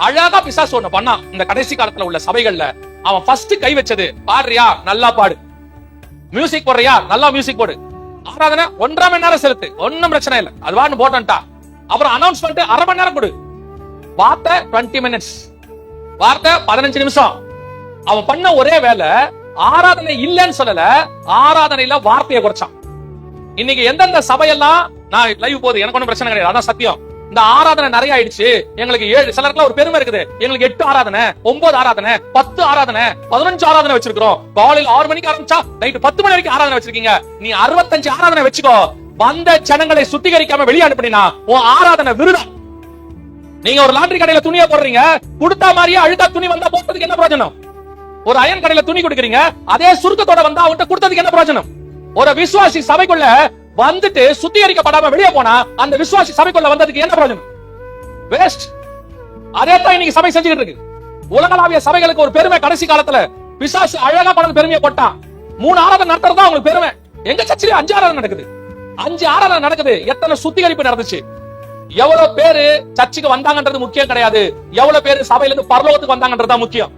அழகா பிசாசு ஒண்ணு பண்ணான். இந்த கடைசி காலத்துல உள்ள சபைகள்ல அவன் ஃபர்ஸ்ட் கை வச்சது, பாடுறியா நல்லா பாடு, மியூசிக் போடுறியா நல்லா மியூசிக் போடு, ஆராதனை 1.5 மணி நேரம் செலுத்து, ஒன்னும் பிரச்சனை இல்ல, அது வான்னு போட்டா. அப்புறம் அனௌன்ஸ்மெண்ட் 1/2 மணி நேரம் கொடு, வார்த்தை 20 மினிட்ஸ், வார்த்தை 15 நிமிஷம். அவன் பண்ண ஒரே வேலை ஆராதனை இல்லன்னு சொல்லல, ஆராதனையில வார்த்தையை குறைச்சான். இன்னைக்கு எந்தெந்த சபையெல்லாம் நான் லைவ் போகுது, எனக்கு ஒன்னும் பிரச்சனை கிடையாது, அதான் சத்தியம். இந்த ஆராதனை நிறைய ஆயிடுச்சு, எங்களுக்கு 7 சிலருக்குலாம் ஒரு பெருமை இருக்குது, எங்களுக்கு 8 ஆராதனை, 9 ஆராதனை, 10 ஆராதனை, 15 ஆராதனை வச்சிருக்கோம். காலையில் 6 மணிக்கு ஆரம்பிச்சா நைட் 10 மணி வரைக்கும் ஆராதனை வச்சிருக்கீங்க. நீ 65 ஆராதனை வச்சுக்கோ, வந்த ஜனங்களை சுத்திகரிக்காம வெளியே அனுப்பினா உன் ஆராதனை விருதா. நீங்க ஒரு லாண்டரி கடையில துணியை போடுறீங்க, கொடுத்தா மாதிரியே அழுக்கா துணி வந்தா போட்டதுக்கு என்ன பிரயோஜனம்? ஒரு அயன் கடையில துணி கொடுக்குறீங்க, அதே சுருக்கத்தோட வந்தா அவன்கிட்ட கொடுத்ததுக்கு என்ன பிரயோஜனம்? ஒரு விசுவாசி சபைக்குள்ள வந்துட்டு சுத்திகரிக்கப்படாம வெளியே போனா அந்த விசுவாசி சபைக்குள்ள வந்ததுக்கு என்ன பிரயோஜனம்? வேஸ்ட். அதே தான் இன்னைக்கு சபை செஞ்சுக்கிட்டு இருக்கு. உலகளாவிய சபைகளுக்கு ஒரு பெருமை, கடைசி காலத்துல பிசாசு அழகா கொண்டு பெருமையை போட்டான். 3 ஆராதனை நடத்துறதா உங்களுக்கு பெருமை. எங்க சர்ச்சிலே 5 ஆராதனை நடக்குது, 5 ஆராதனை நடக்குது. எத்தனை சுத்திகரிப்பு நடந்துச்சு? எவ்வளவு பேரு சர்ச்சுக்கு வந்தாங்கன்றது முக்கியம் கிடையாது, எவ்வளவு பேரு சபையில இருந்து பரலோகத்துக்கு வந்தாங்கன்றதுதான் முக்கியம்.